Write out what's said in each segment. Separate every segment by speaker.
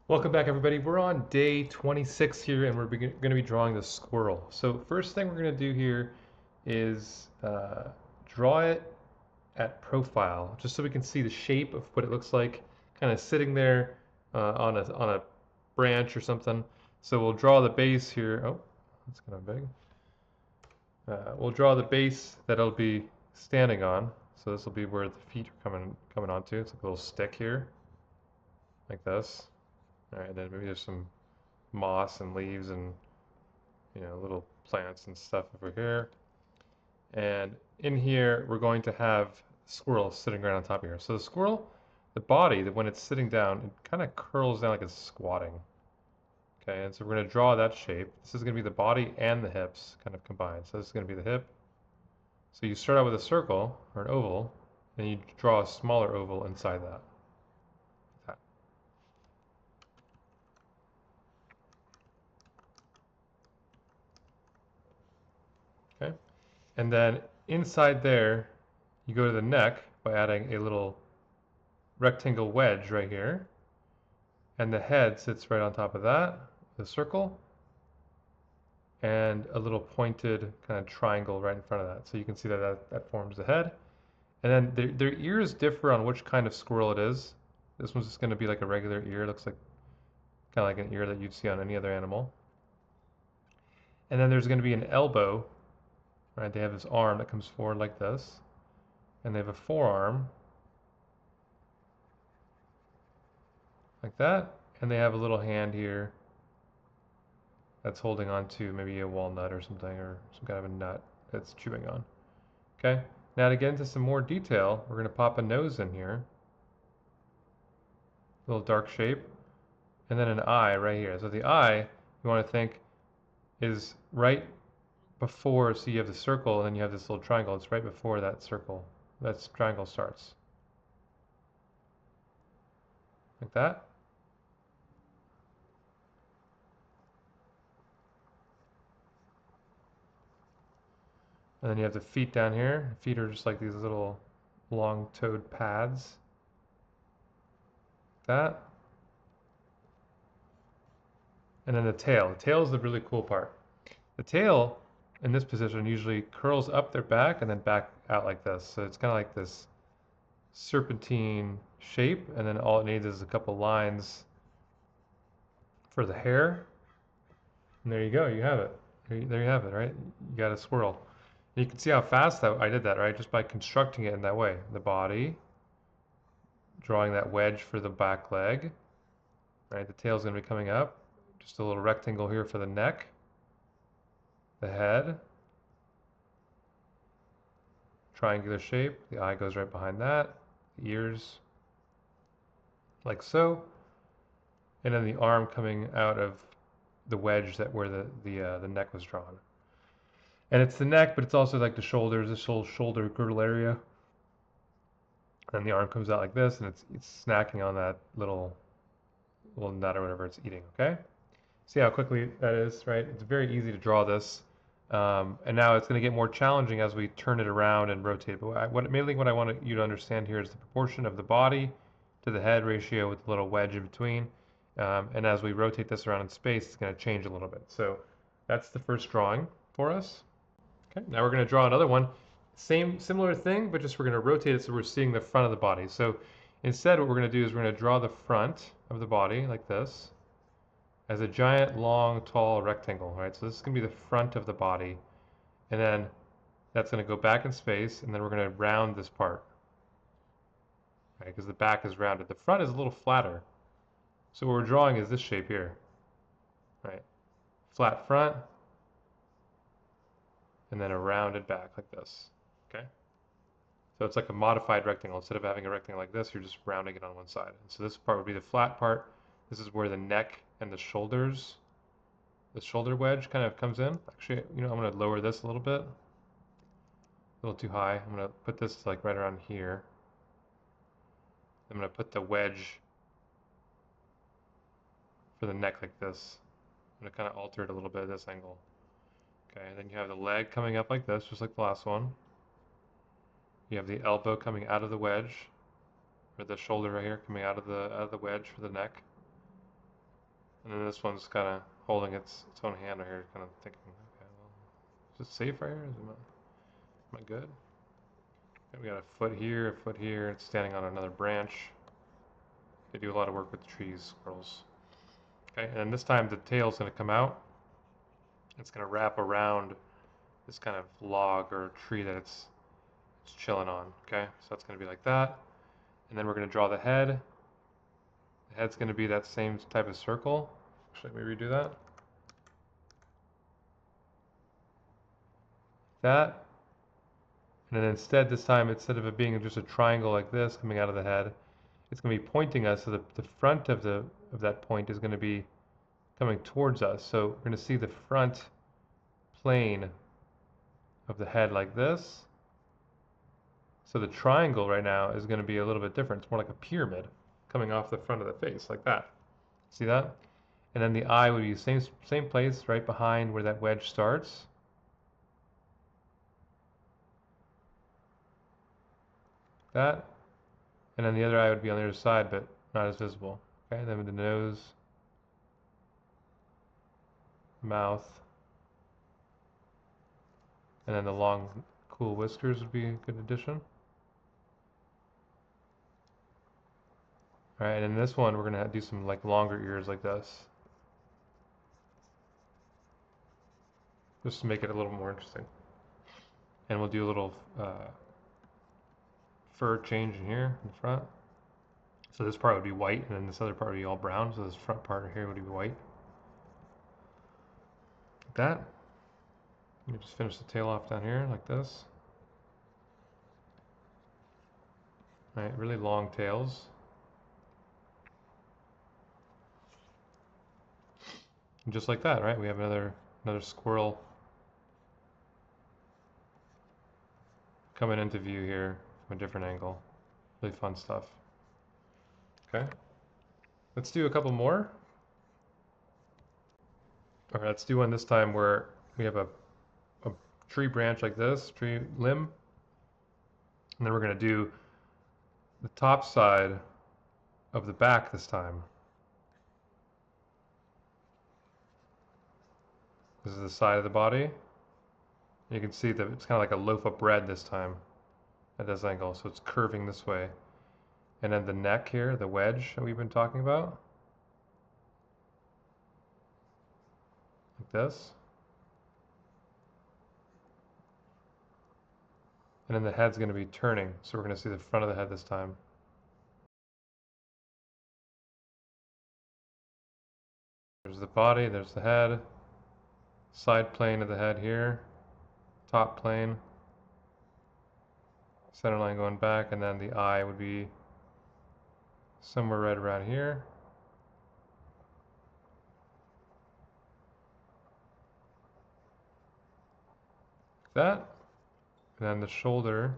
Speaker 1: Welcome back, everybody. We're on day 26 here, and we're going to be drawing the squirrel. So first thing we're going to do here is draw it at profile, just so we can see the shape of what it looks like, kind of sitting there on a branch or something. So we'll draw the base here. Oh, that's kind of big. We'll draw the base that it'll be standing on. So this will be where the feet are coming onto. It's like a little stick here, like this. All right, then maybe there's some moss and leaves and little plants and stuff over here. And in here we're going to have squirrels sitting right on top of here. So the squirrel, the body, that when it's sitting down, it kind of curls down like it's squatting. Okay, and so we're going to draw that shape. This is going to be the body and the hips kind of combined. So this is going to be the hip. So you start out with a circle or an oval, and you draw a smaller oval inside that. Okay, and then inside there, you go to the neck by adding a little rectangle wedge right here, and the head sits right on top of that, the circle, and a little pointed kind of triangle right in front of that. So you can see that forms the head. And then their ears differ on which kind of squirrel it is. This one's just going to be like a regular ear. It looks like kind of like an ear that you'd see on any other animal. And then there's going to be an elbow, right? They have this arm that comes forward like this, and they have a forearm like that, and they have a little hand here that's holding on to maybe a walnut or something, or some kind of a nut that's chewing on. Okay, now to get into some more detail, we're going to pop a nose in here, a little dark shape, and then an eye right here. So the eye, you want to think, is right before, so you have the circle and then you have this little triangle. It's right before that circle, that triangle starts. Like that. And then you have the feet down here. Feet are just like these little long-toed pads. Like that. And then the tail. The tail is the really cool part. The tail in this position usually curls up their back and then back out like this. So it's kind of like this serpentine shape, and then all it needs is a couple lines for the hair. And there you go, you have it. There you have it, right? You got a squirrel. And you can see how fast I did that, right? Just by constructing it in that way. The body, drawing that wedge for the back leg, right? The tail's going to be coming up. Just a little rectangle here for the neck, the head, triangular shape. The eye goes right behind that. The ears, like so. And then the arm coming out of the wedge that where the neck was drawn. And it's the neck, but it's also like the shoulders, this whole shoulder girdle area. And the arm comes out like this, and it's snacking on that little nut or whatever it's eating. Okay. See how quickly that is, right? It's very easy to draw this. And now it's going to get more challenging as we turn it around and rotate. But mainly what I want you to understand here is the proportion of the body to the head ratio with the little wedge in between. And as we rotate this around in space, it's going to change a little bit. So that's the first drawing for us. Okay, now we're going to draw another one. Similar thing, but just we're going to rotate it so we're seeing the front of the body. So instead what we're going to do is we're going to draw the front of the body like this as a giant, long, tall rectangle, right? So this is going to be the front of the body. And then that's going to go back in space, and then we're going to round this part, right? Because the back is rounded. The front is a little flatter. So what we're drawing is this shape here, right? Flat front, and then a rounded back like this, okay? So it's like a modified rectangle. Instead of having a rectangle like this, you're just rounding it on one side. And so this part would be the flat part. This is where the neck and the shoulders, the shoulder wedge kind of comes in. Actually, I'm going to lower this a little bit. A little too high. I'm going to put this like right around here. I'm going to put the wedge for the neck like this. I'm going to kind of alter it a little bit at this angle. Okay, and then you have the leg coming up like this, just like the last one. You have the elbow coming out of the wedge, or the shoulder right here coming out of the wedge for the neck. And then this one's kind of holding its own hand right here, kind of thinking, okay, well, is it safe right here? Am I good? Okay, we got a foot here, a foot here. It's standing on another branch. They do a lot of work with trees, squirrels. Okay, and this time the tail's going to come out. It's going to wrap around this kind of log or tree that it's chilling on. Okay, so that's going to be like that. And then we're going to draw the head. The head's going to be that same type of circle. Should we redo that? That. And then instead, this time, instead of it being just a triangle like this coming out of the head, it's going to be pointing us. So the front of that point is going to be coming towards us. So we're going to see the front plane of the head like this. So the triangle right now is going to be a little bit different. It's more like a pyramid coming off the front of the face like that. See that? And then the eye would be the same place right behind where that wedge starts. That. And then the other eye would be on the other side, but not as visible. Okay, then with the nose, mouth, and then the long, cool whiskers would be a good addition. All right, and in this one, we're gonna do some like longer ears like this, just to make it a little more interesting. And we'll do a little fur change in here in the front. So this part would be white, and then this other part would be all brown. So this front part here would be white. Like that. You just finish the tail off down here like this. All right, really long tails. And just like that, right? We have another squirrel coming into view here from a different angle. Really fun stuff. Okay. Let's do a couple more. All right, let's do one this time where we have a tree branch like this, tree limb. And then we're going to do the top side of the back this time. This is the side of the body. You can see that it's kind of like a loaf of bread this time at this angle, so it's curving this way. And then the neck here, the wedge that we've been talking about, like this. And then the head's going to be turning, so we're going to see the front of the head this time. There's the body, there's the head, side plane of the head here, top plane, center line going back, and then the eye would be somewhere right around here. Like that. And then the shoulder,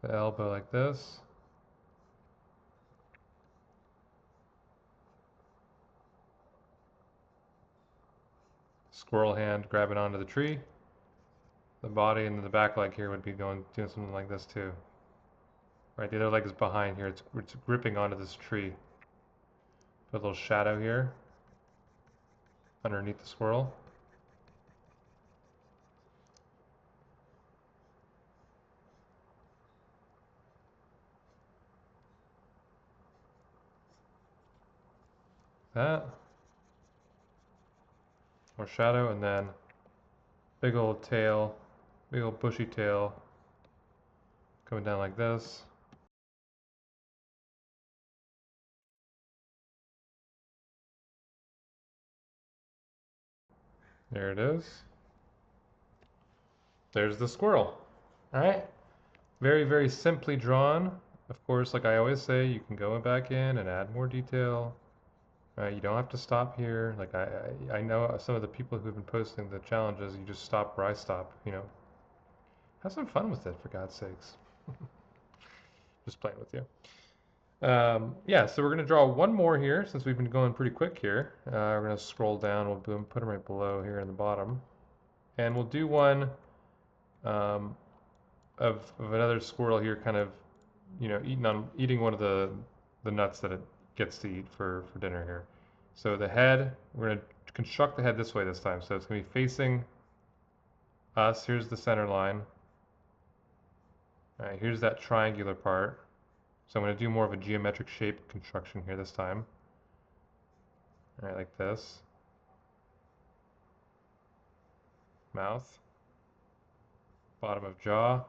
Speaker 1: the elbow like this. Squirrel hand grabbing onto the tree. The body and the back leg here would be doing something like this too. Right, the other leg is behind here. It's gripping onto this tree. Put a little shadow here underneath the squirrel. That. More shadow, and then big old tail, big old bushy tail coming down like this. There it is. There's the squirrel. All right. Very, very simply drawn. Of course, like I always say, you can go back in and add more detail. You don't have to stop here. Like I know some of the people who've been posting the challenges, you just stop where I stop, you know. Have some fun with it, for God's sakes. Just playing with you. Yeah, so we're going to draw one more here since we've been going pretty quick here. We're going to scroll down. We'll put them right below here in the bottom. And we'll do one of another squirrel here kind of, you know, eating one of the nuts that it gets to eat for dinner here. So the head, we're going to construct the head this way this time. So it's going to be facing us. Here's the center line. All right, here's that triangular part. So I'm going to do more of a geometric shape construction here this time. All right, like this. Mouth. Bottom of jaw.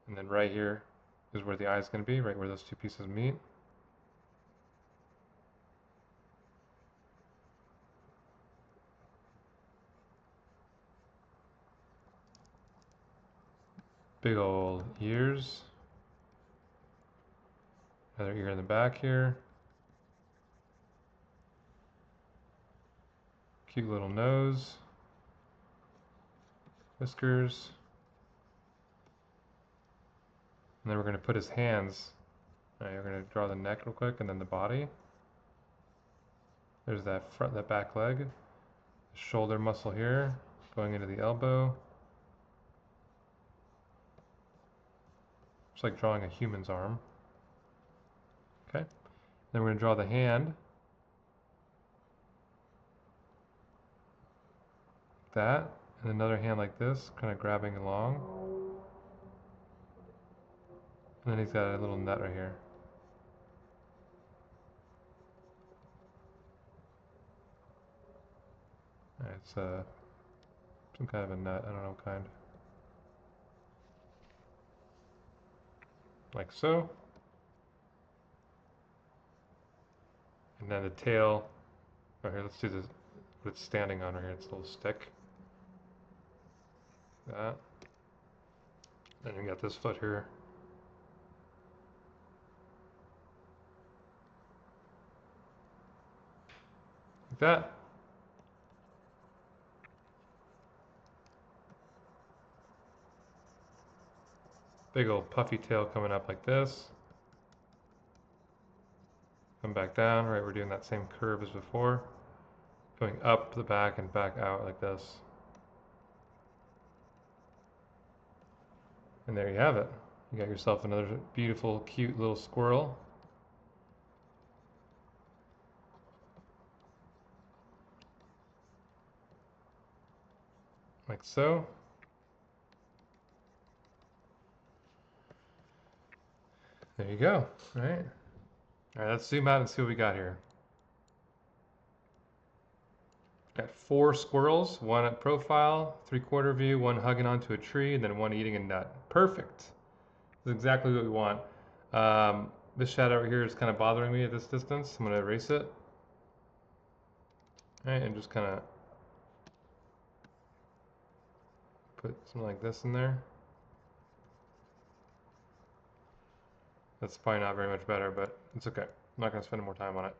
Speaker 1: And then right here is where the eye is going to be, right where those two pieces meet. Big old ears. Another ear in the back here. Cute little nose. Whiskers. And then we're going to put his hands. All right, we're going to draw the neck real quick and then the body. There's that back leg. Shoulder muscle here, going into the elbow. It's like drawing a human's arm. Okay. Then we're going to draw the hand. That. And another hand like this, kind of grabbing along. And then he's got a little nut right here. It's some kind of a nut, I don't know what kind. Like so. And then the tail. Oh, here, let's do this. What it's standing on right here. It's a little stick. That. Then we got this foot here. Like that. Big old puffy tail coming up like this. Come back down, right? We're doing that same curve as before. Going up the back and back out like this. And there you have it. You got yourself another beautiful, cute little squirrel. Like so. There you go. All right. All right, let's zoom out and see what we got here. Got 4 squirrels, one at profile, 3/4 view, one hugging onto a tree, and then one eating a nut. Perfect. This is exactly what we want. This shadow over here is kind of bothering me at this distance. I'm going to erase it. All right, and just kind of put something like this in there. That's probably not very much better, but it's okay. I'm not going to spend more time on it.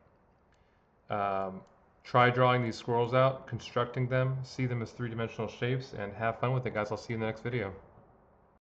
Speaker 1: Try drawing these squirrels out, constructing them, see them as 3-dimensional shapes, and have fun with it, guys. I'll see you in the next video.